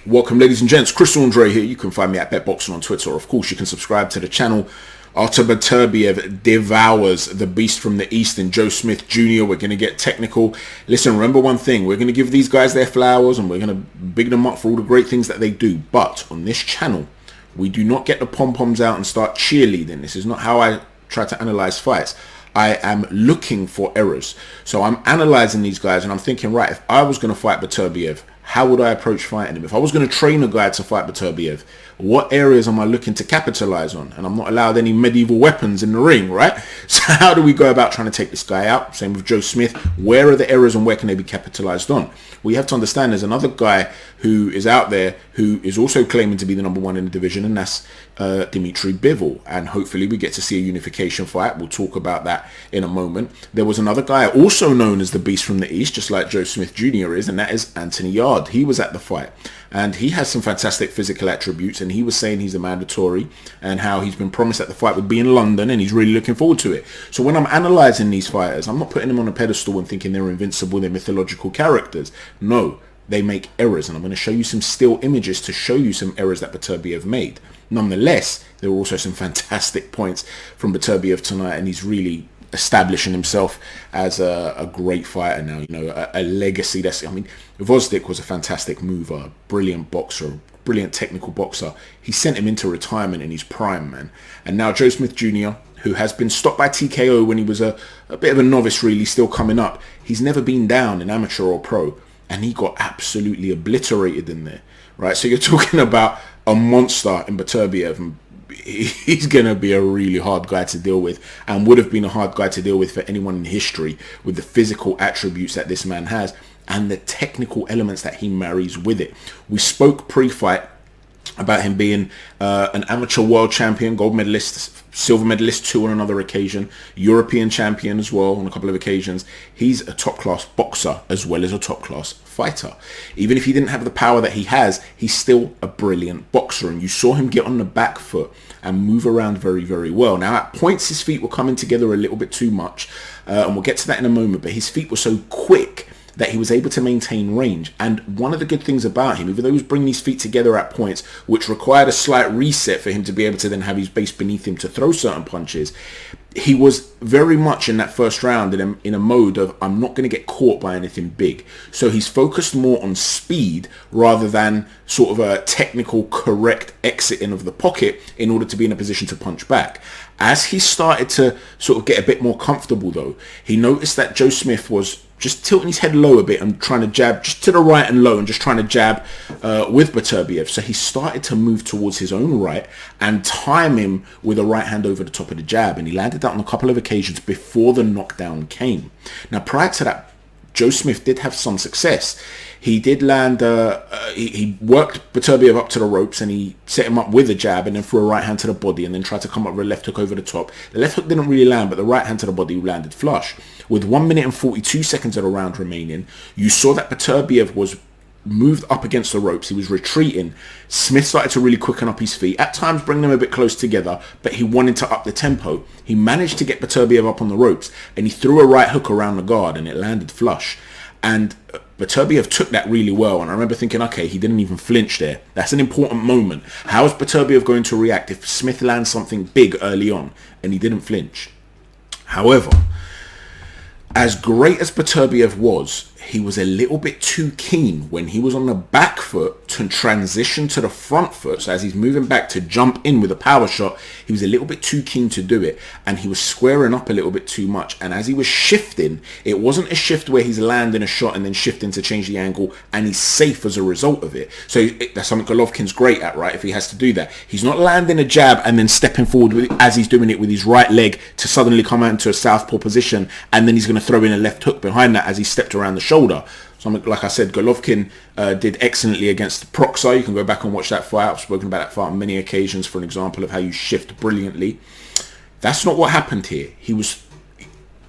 Welcome, ladies and gents. Chris Andre here. You can find me at BetBoxing on Twitter. Of course, you can subscribe to the channel. Artur Beterbiev devours the beast from the east and Joe Smith Jr. We're going to get technical. Listen, remember one thing. We're going to give these guys their flowers and we're going to big them up for all the great things that they do. But on this channel, we do not get the pom-poms out and start cheerleading. This is not how I try to analyze fights. I am looking for errors. So I'm analyzing these guys and I'm thinking, right, if I was going to fight Beterbiev, how would I approach fighting him? If I was going to train a guy to fight Beterbiev, what areas am I looking to capitalize on? And I'm not allowed any medieval weapons in the ring, right? So how do we go about trying to take this guy out? Same with Joe Smith. Where are the errors and where can they be capitalized on? Well, you have to understand there's another guy who is out there who is also claiming to be the #1 in the division, and that's DMITRY BIVOL. And hopefully we get to see a unification fight. We'll talk about that in a moment. There was another guy also known as the Beast from the East, just like Joe Smith Jr. is, and that is Anthony Yarde. He was at the fight. And he has some fantastic physical attributes, and he was saying he's a mandatory and how he's been promised that the fight would be in London and he's really looking forward to it. So when I'm analysing these fighters, I'm not putting them on a pedestal and thinking they're invincible, they're mythological characters. No, they make errors, and I'm going to show you some still images to show you some errors that Beterbiev made. Nonetheless, there were also some fantastic points from Beterbiev tonight, and he's really establishing himself as a great fighter now, you know, a legacy. That's, I mean, Gvozdyk was a fantastic mover, a brilliant boxer, a brilliant technical boxer. He sent him into retirement in his prime, man. And now Joe Smith Jr., who has been stopped by TKO when he was a bit of a novice, really, still coming up. He's never been down in amateur or pro, and he got absolutely obliterated in there, right? So you're talking about a monster in Beterbiev, and he's going to be a really hard guy to deal with, and would have been a hard guy to deal with for anyone in history, with the physical attributes that this man has and the technical elements that he marries with it. We spoke pre-fight about him being an amateur world champion, gold medalist, silver medalist too on another occasion, European champion as well on a couple of occasions. He's a top-class boxer as well as a top-class fighter. Even if he didn't have the power that he has, he's still a brilliant boxer, and you saw him get on the back foot and move around very, very well. Now, at points, his feet were coming together a little bit too much, and we'll get to that in a moment, but his feet were so quick that he was able to maintain range. And one of the good things about him, even though he was bringing his feet together at points, which required a slight reset for him to be able to then have his base beneath him to throw certain punches, he was very much in that first round in a mode of, I'm not going to get caught by anything big. So he's focused more on speed rather than sort of a technical correct exiting of the pocket in order to be in a position to punch back. As he started to sort of get a bit more comfortable though, he noticed that Joe Smith was just tilting his head low a bit and trying to jab just to the right and low and just trying to jab with Beterbiev. So he started to move towards his own right and time him with a right hand over the top of the jab. And he landed that on a couple of occasions before the knockdown came. Now, prior to that, Joe Smith did have some success. He did land, he worked Beterbiev up to the ropes and he set him up with a jab and then threw a right hand to the body and then tried to come up with a left hook over the top. The left hook didn't really land, but the right hand to the body landed flush. With 1 minute and 42 seconds of the round remaining, you saw that Beterbiev was moved up against the ropes. He was retreating. Smith started to really quicken up his feet, at times bring them a bit close together, but he wanted to up the tempo. He managed to get Beterbiev up on the ropes and he threw a right hook around the guard and it landed flush. And Beterbiev took that really well, and I remember thinking, okay, he didn't even flinch there. That's an important moment. How is Beterbiev going to react if Smith lands something big early on? And he didn't flinch. However, as great as Beterbiev was, he was a little bit too keen when he was on the back foot to transition to the front foot. So as he's moving back to jump in with a power shot, he was a little bit too keen to do it, and he was squaring up a little bit too much. And as he was shifting, it wasn't a shift where he's landing a shot and then shifting to change the angle and he's safe as a result of it. So that's something Golovkin's great at, right? If he has to do that, he's not landing a jab and then stepping forward with, as he's doing it with his right leg to suddenly come out into a southpaw position, and then he's going to throw in a left hook behind that as he stepped around the shoulder. So like I said, Golovkin did excellently against Proxar. You can go back and watch that fight. I've spoken about that fight on many occasions for an example of how you shift brilliantly. That's not what happened here. He was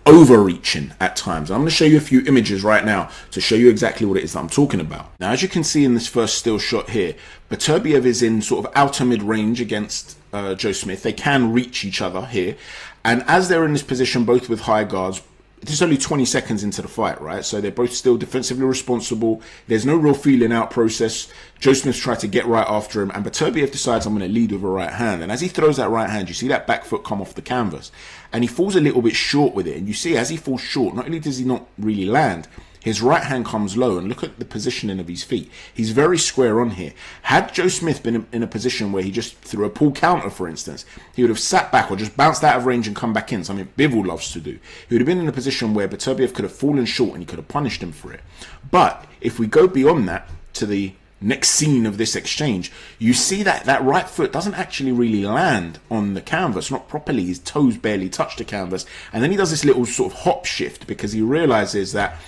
overreaching at times. I'm going to show you a few images right now to show you exactly what it is that I'm talking about. Now, as you can see in this first still shot here, Beterbiev is in sort of outer mid-range against Joe Smith. They can reach each other here. And as they're in this position, both with high guards, this is only 20 seconds into the fight, right? So they're both still defensively responsible. There's no real feeling out process. Joe Smith's tried to get right after him, and Beterbiev decides, I'm going to lead with a right hand. And as he throws that right hand, you see that back foot come off the canvas, and he falls a little bit short with it. And you see, as he falls short, not only does he not really land, his right hand comes low, and look at the positioning of his feet. He's very square on here. Had Joe Smith been in a position where he just threw a pull counter, for instance, he would have sat back or just bounced out of range and come back in, something Bivol loves to do. He would have been in a position where Beterbiev could have fallen short and he could have punished him for it. But if we go beyond that to the next scene of this exchange, you see that that right foot doesn't actually really land on the canvas, not properly. His toes barely touch the canvas. And then he does this little sort of hop shift because he realizes that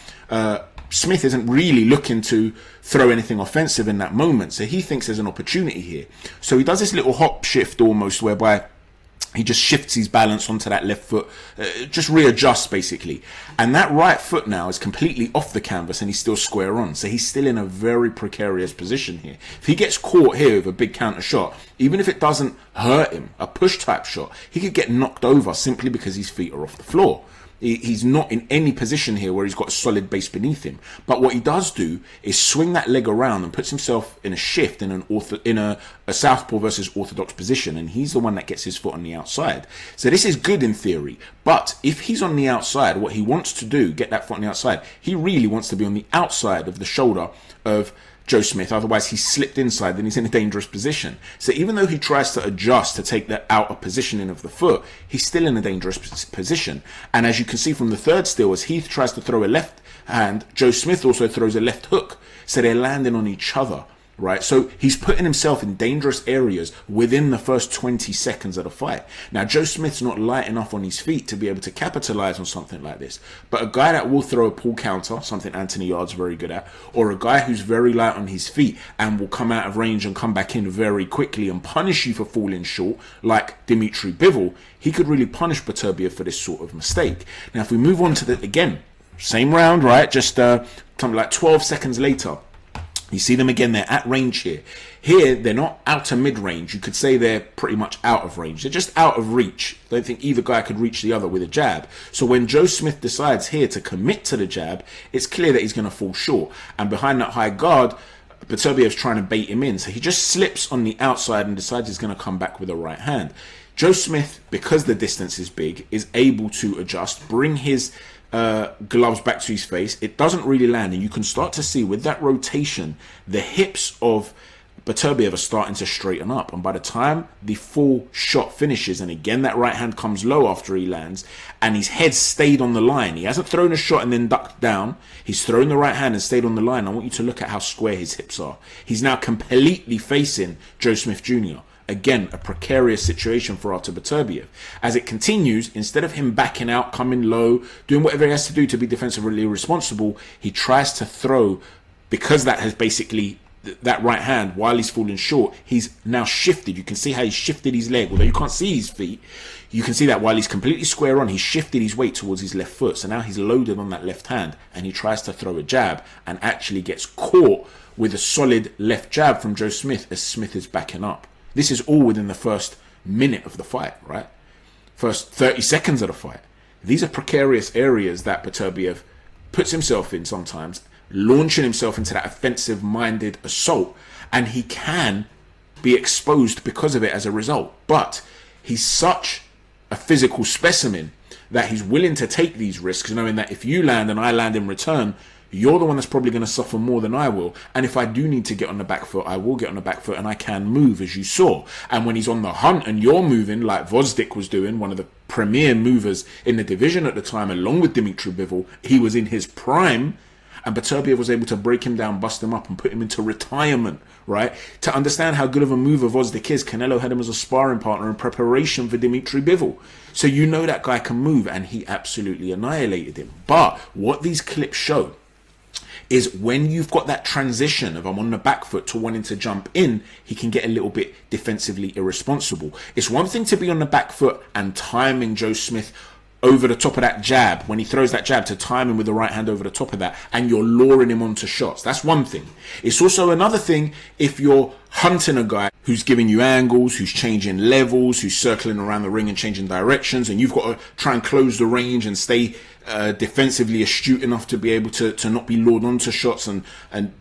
Smith isn't really looking to throw anything offensive in that moment. So he thinks there's an opportunity here. So he does this little hop shift almost, whereby he just shifts his balance onto that left foot, just readjusts basically. And that right foot now is completely off the canvas and he's still square on. So he's still in a very precarious position here. If he gets caught here with a big counter shot, even if it doesn't hurt him, a push type shot, he could get knocked over simply because his feet are off the floor. He's not in any position here where he's got a solid base beneath him. But what he does do is swing that leg around and puts himself in a shift in a southpaw versus orthodox position, and he's the one that gets his foot on the outside. So this is good in theory, but if he's on the outside, what he wants to do, get that foot on the outside, he really wants to be on the outside of the shoulder of Joe Smith. Otherwise he's slipped inside, then he's in a dangerous position. So even though he tries to adjust to take the outer positioning of the foot, he's still in a dangerous position. And as you can see from the third still, as Heath tries to throw a left hand, Joe Smith also throws a left hook. So they're landing on each other, right? So he's putting himself in dangerous areas within the first 20 seconds of the fight. Now, Joe Smith's not light enough on his feet to be able to capitalize on something like this. But a guy that will throw a pull counter, something Anthony Yarde's very good at, or a guy who's very light on his feet and will come out of range and come back in very quickly and punish you for falling short, like DMITRY BIVOL, he could really punish Beterbiev for this sort of mistake. Now, if we move on to the, again, same round, right? Just something like 12 seconds later, you see them again, they're at range here. Here, they're not out to mid-range. You could say they're pretty much out of range. They're just out of reach. I don't think either guy could reach the other with a jab. So when Joe Smith decides here to commit to the jab, it's clear that he's going to fall short. And behind that high guard, Beterbiev's trying to bait him in. So he just slips on the outside and decides he's going to come back with a right hand. Joe Smith, because the distance is big, is able to adjust, bring his gloves back to his face. It doesn't really land, and you can start to see with that rotation the hips of Beterbiev are starting to straighten up, and by the time the full shot finishes, and again that right hand comes low after he lands, and his head stayed on the line. He hasn't thrown a shot and then ducked down. He's thrown the right hand and stayed on the line. I want you to look at how square his hips are. He's now completely facing Joe Smith Jr. Again, a precarious situation for Artur Beterbiev. As it continues, instead of him backing out, coming low, doing whatever he has to do to be defensively responsible, he tries to throw, because that has basically, that right hand, while he's falling short, he's now shifted. You can see how he's shifted his leg. Although you can't see his feet, you can see that while he's completely square on, he's shifted his weight towards his left foot. So now he's loaded on that left hand, and he tries to throw a jab and actually gets caught with a solid left jab from Joe Smith as Smith is backing up. This is all within the first minute of the fight, right? First 30 seconds of the fight. These are precarious areas that Beterbiev puts himself in sometimes, launching himself into that offensive-minded assault, and he can be exposed because of it as a result. But he's such a physical specimen that he's willing to take these risks, knowing that if you land and I land in return, you're the one that's probably going to suffer more than I will. And if I do need to get on the back foot, I will get on the back foot, and I can move, as you saw. And when he's on the hunt and you're moving, like Vosdik was doing, one of the premier movers in the division at the time, along with DMITRY BIVOL, he was in his prime, and Beterbiev was able to break him down, bust him up, and put him into retirement, right? To understand how good of a mover Vosdik is, Canelo had him as a sparring partner in preparation for DMITRY BIVOL. So you know that guy can move, and he absolutely annihilated him. But what these clips show is when you've got that transition of I'm on the back foot to wanting to jump in, he can get a little bit defensively irresponsible. It's one thing to be on the back foot and timing Joe Smith over the top of that jab, when he throws that jab, to time him with the right hand over the top of that, and you're luring him onto shots. That's one thing. It's also another thing if you're hunting a guy who's giving you angles, who's changing levels, who's circling around the ring and changing directions, and you've got to try and close the range and stay defensively astute enough to be able to not be lured onto shots and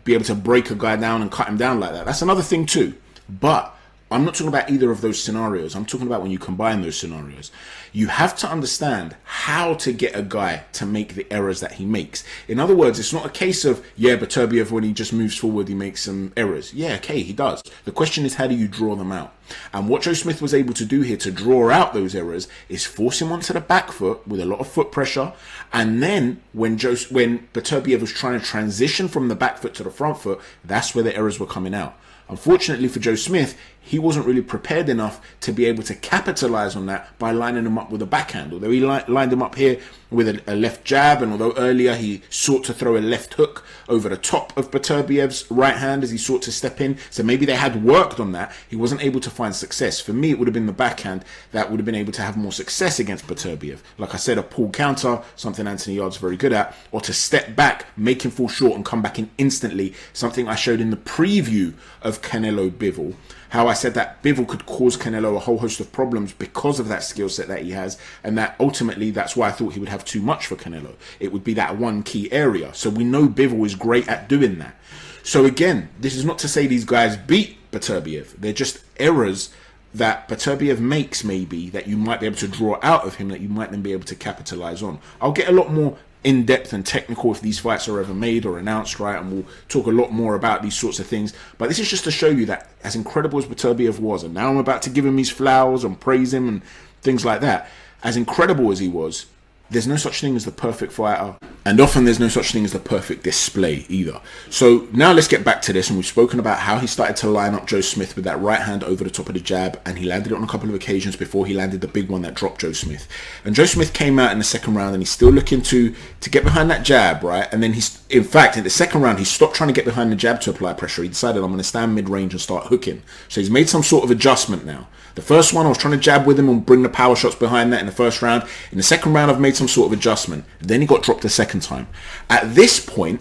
be able to break a guy down and cut him down like that. That's another thing too. But I'm not talking about either of those scenarios. I'm talking about when you combine those scenarios. You have to understand how to get a guy to make the errors that he makes. In other words, it's not a case of, yeah, Beterbiev, when he just moves forward, he makes some errors. Yeah, okay, he does. The question is, how do you draw them out? And what Joe Smith was able to do here to draw out those errors is force him onto the back foot with a lot of foot pressure. And then when Beterbiev was trying to transition from the back foot to the front foot, that's where the errors were coming out. Unfortunately for Joe Smith, he wasn't really prepared enough to be able to capitalize on that by lining him up with a backhand. Although he lined him up here with a left jab, and although earlier he sought to throw a left hook over the top of Beterbiev's right hand as he sought to step in, so maybe they had worked on that, he wasn't able to find success. For me, it would have been the backhand that would have been able to have more success against Beterbiev. Like I said, a pull counter, something Anthony Yarde's very good at, or to step back, make him fall short and come back in instantly, something I showed in the preview of Canelo Bivol. How I said that Bivol could cause Canelo a whole host of problems because of that skill set that he has, and that ultimately that's why I thought he would have too much for Canelo. It would be that one key area. So we know Bivol is great at doing that. So again, this is not to say these guys beat Beterbiev. They're just errors that Beterbiev makes, maybe, that you might be able to draw out of him, that you might then be able to capitalize on. I'll get a lot more in-depth and technical if these fights are ever made or announced, right, and we'll talk a lot more about these sorts of things. But this is just to show you that as incredible as Beterbiev was, and now I'm about to give him his flowers and praise him and things like that, as incredible as he was, there's no such thing as the perfect fighter, and often there's no such thing as the perfect display either. So now let's get back to this, and we've spoken about how he started to line up Joe Smith with that right hand over the top of the jab, and he landed it on a couple of occasions before he landed the big one that dropped Joe Smith. And Joe Smith came out in the second round, and he's still looking to get behind that jab, right? And then in fact, in the second round, he stopped trying to get behind the jab to apply pressure. He decided, I'm going to stand mid-range and start hooking. So he's made some sort of adjustment now. The first one, I was trying to jab with him and bring the power shots behind that in the first round. In the second round, I've made some sort of adjustment. Then he got dropped the second time. At this point,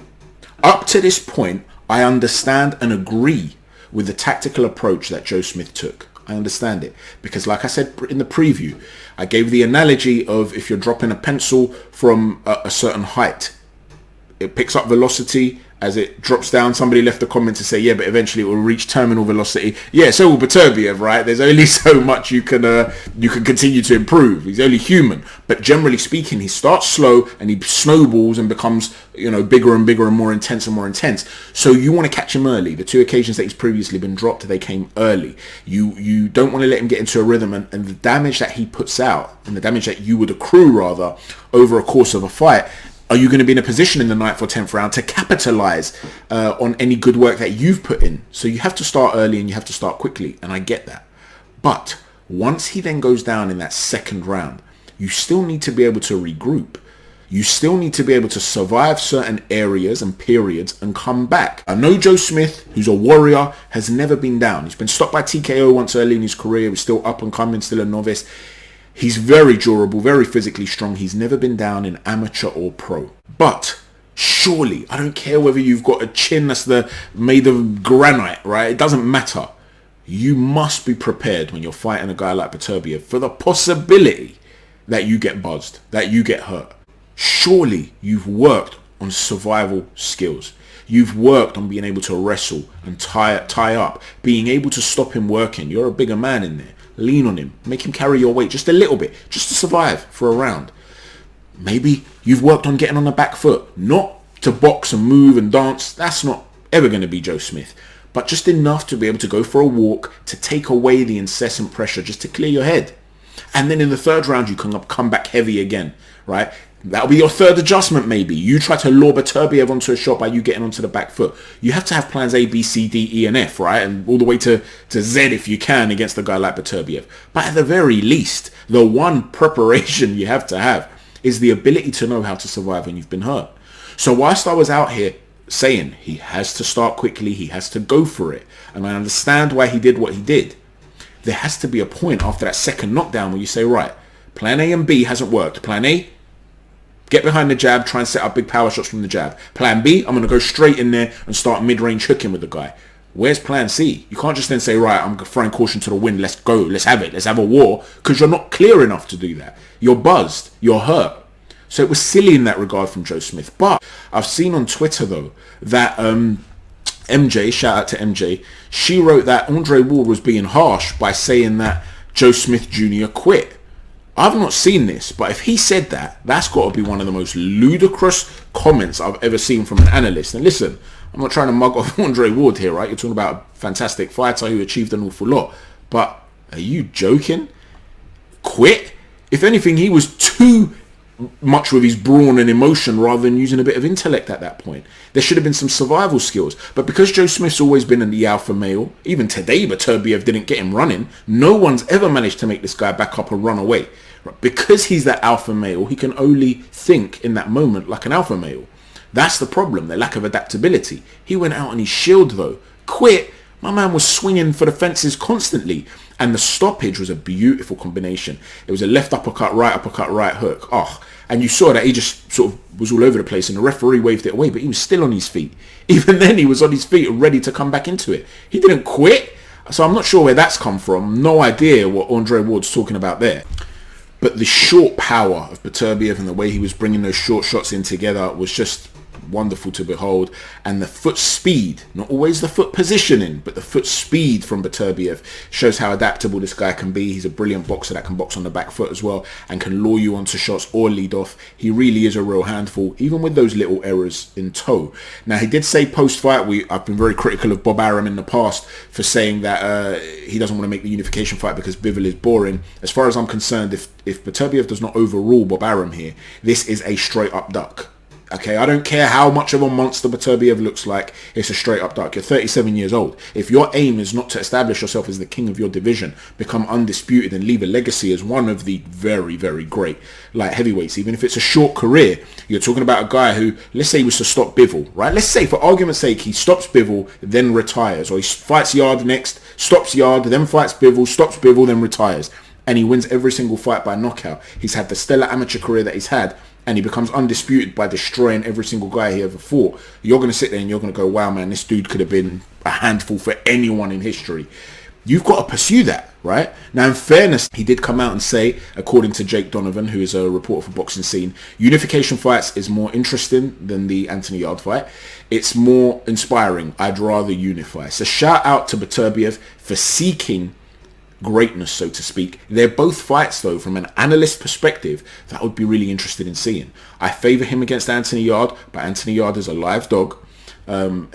up to this point, I understand and agree with the tactical approach that Joe Smith took. I understand it. Because like I said in the preview, I gave the analogy of if you're dropping a pencil from a certain height, it picks up velocity as it drops down. Somebody left a comment to say, yeah, but eventually it will reach terminal velocity. Yeah, so will Beterbiev, right? There's only so much you can continue to improve. He's only human. But generally speaking, he starts slow and he snowballs and becomes, bigger and bigger and more intense and more intense. So you want to catch him early. The two occasions that he's previously been dropped, they came early. You don't want to let him get into a rhythm, and the damage that he puts out, and the damage that you would accrue rather over a course of a fight, are you going to be in a position in the 9th or 10th round to capitalize on any good work that you've put in? So you have to start early and you have to start quickly, and I get that. But once he then goes down in that second round, you still need to be able to regroup. You still need to be able to survive certain areas and periods and come back. I know Joe Smith, who's a warrior, has never been down. He's been stopped by TKO once early in his career. He's still up and coming, still a novice. He's very durable, very physically strong. He's never been down in amateur or pro. But surely, I don't care whether you've got a chin that's made of granite, right? It doesn't matter. You must be prepared when you're fighting a guy like Beterbiev for the possibility that you get buzzed, that you get hurt. Surely you've worked on survival skills. You've worked on being able to wrestle and tie up, being able to stop him working. You're a bigger man in there. Lean on him, make him carry your weight just a little bit, just to survive for a round. Maybe you've worked on getting on the back foot, not to box and move and dance. That's not ever going to be Joe Smith, but just enough to be able to go for a walk, to take away the incessant pressure, just to clear your head. And then in the third round, you can come back heavy again, right? That'll be your third adjustment maybe. You try to lure Beterbiev onto a shot by you getting onto the back foot. You have to have plans A, B, C, D, E, and F, right? And all the way to Z if you can against a guy like Beterbiev. But at the very least, the one preparation you have to have is the ability to know how to survive when you've been hurt. So whilst I was out here saying he has to start quickly, he has to go for it, and I understand why he did what he did, there has to be a point after that second knockdown where you say, right, plan A and B hasn't worked. Plan A, get behind the jab, try and set up big power shots from the jab. Plan B, I'm going to go straight in there and start mid-range hooking with the guy. Where's plan C? You can't just then say, right, I'm throwing caution to the wind, let's go, let's have it, let's have a war, because you're not clear enough to do that. You're buzzed, you're hurt. So it was silly in that regard from Joe Smith. But I've seen on Twitter, though, that MJ, shout out to MJ, she wrote that Andre Ward was being harsh by saying that Joe Smith Jr. quit. I've not seen this, but if he said that, that's got to be one of the most ludicrous comments I've ever seen from an analyst. And listen, I'm not trying to mug off Andre Ward here, right? You're talking about a fantastic fighter who achieved an awful lot. But are you joking? Quit? If anything, he was too much with his brawn and emotion rather than using a bit of intellect at that point. There should have been some survival skills. But because Joe Smith's always been in the alpha male, even today Beterbiev didn't get him running. No one's ever managed to make this guy back up and run away. Because he's that alpha male, he can only think in that moment like an alpha male. That's the problem, the lack of adaptability. He went out on his shield though. Quit. My man was swinging for the fences constantly. And the stoppage was a beautiful combination. It was a left uppercut, right hook. Oh, and you saw that he just sort of was all over the place and the referee waved it away, but he was still on his feet. Even then, he was on his feet and ready to come back into it. He didn't quit. So I'm not sure where that's come from. No idea what Andre Ward's talking about there. But the short power of Beterbiev and the way he was bringing those short shots in together was just wonderful to behold. And the foot speed, not always the foot positioning, but the foot speed from Beterbiev shows how adaptable this guy can be. He's a brilliant boxer that can box on the back foot as well and can lure you onto shots or lead off. He really is a real handful, even with those little errors in toe. Now, he did say post-fight, I've been very critical of Bob Arum in the past for saying that he doesn't want to make the unification fight because Bivol is boring. As far as I'm concerned, if Beterbiev does not overrule Bob Arum here, this is a straight up duck. Okay, I don't care how much of a monster Beterbiev looks like, it's a straight up duck. You're 37 years old. If your aim is not to establish yourself as the king of your division, become undisputed and leave a legacy as one of the very, very great light heavyweights, even if it's a short career, you're talking about a guy who, let's say he was to stop Bivol, right? Let's say for argument's sake, he stops Bivol, then retires, or he fights Yard next, stops Yard, then fights Bivol, stops Bivol, then retires. And he wins every single fight by knockout. He's had the stellar amateur career that he's had, and he becomes undisputed by destroying every single guy he ever fought. You're going to sit there and you're going to go, wow, man, this dude could have been a handful for anyone in history. You've got to pursue that, right? Now, in fairness, he did come out and say, according to Jake Donovan, who is a reporter for Boxing Scene, unification fights is more interesting than the Anthony Yard fight. It's more inspiring. I'd rather unify. So shout out to Beterbiev for seeking greatness, so to speak. They're both fights, though, from an analyst perspective, that I would be really interested in seeing. I favour him against Anthony Yard, but Anthony Yard is a live dog.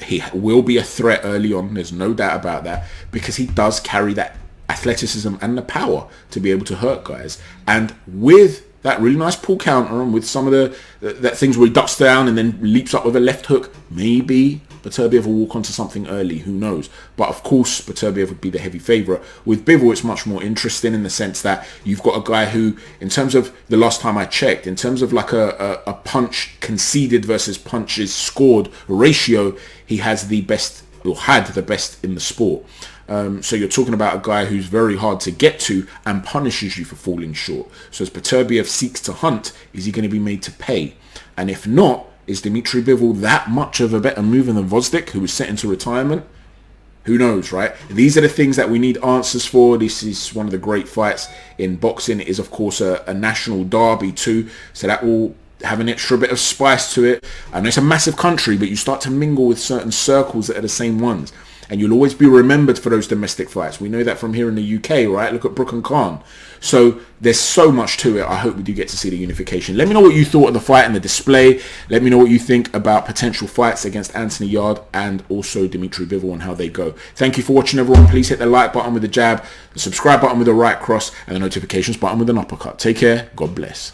He will be a threat early on, there's no doubt about that, because he does carry that athleticism and the power to be able to hurt guys. And with that really nice pull counter and with some of that things where he ducks down and then leaps up with a left hook, maybe Beterbiev will walk onto something early, who knows. But of course, Beterbiev would be the heavy favourite. With Bivol, it's much more interesting in the sense that you've got a guy who, in terms of the last time I checked, in terms of like a punch conceded versus punches scored ratio, he has the best, or had the best in the sport. So you're talking about a guy who's very hard to get to and punishes you for falling short. So as Beterbiev seeks to hunt, is he going to be made to pay? And if not, is DMITRY BIVOL that much of a better mover than Vosdik, who was set into retirement? Who knows, right? These are the things that we need answers for. This is one of the great fights in boxing. It is, of course, a national derby too, so that will have an extra bit of spice to it. I know it's a massive country, but you start to mingle with certain circles that are the same ones. And you'll always be remembered for those domestic fights. We know that from here in the UK, right? Look at Brook and Khan. So there's so much to it. I hope we do get to see the unification. Let me know what you thought of the fight and the display. Let me know what you think about potential fights against Anthony Yard and also DMITRY BIVOL and how they go. Thank you for watching, everyone. Please hit the like button with the jab, the subscribe button with the right cross, and the notifications button with an uppercut. Take care. God bless.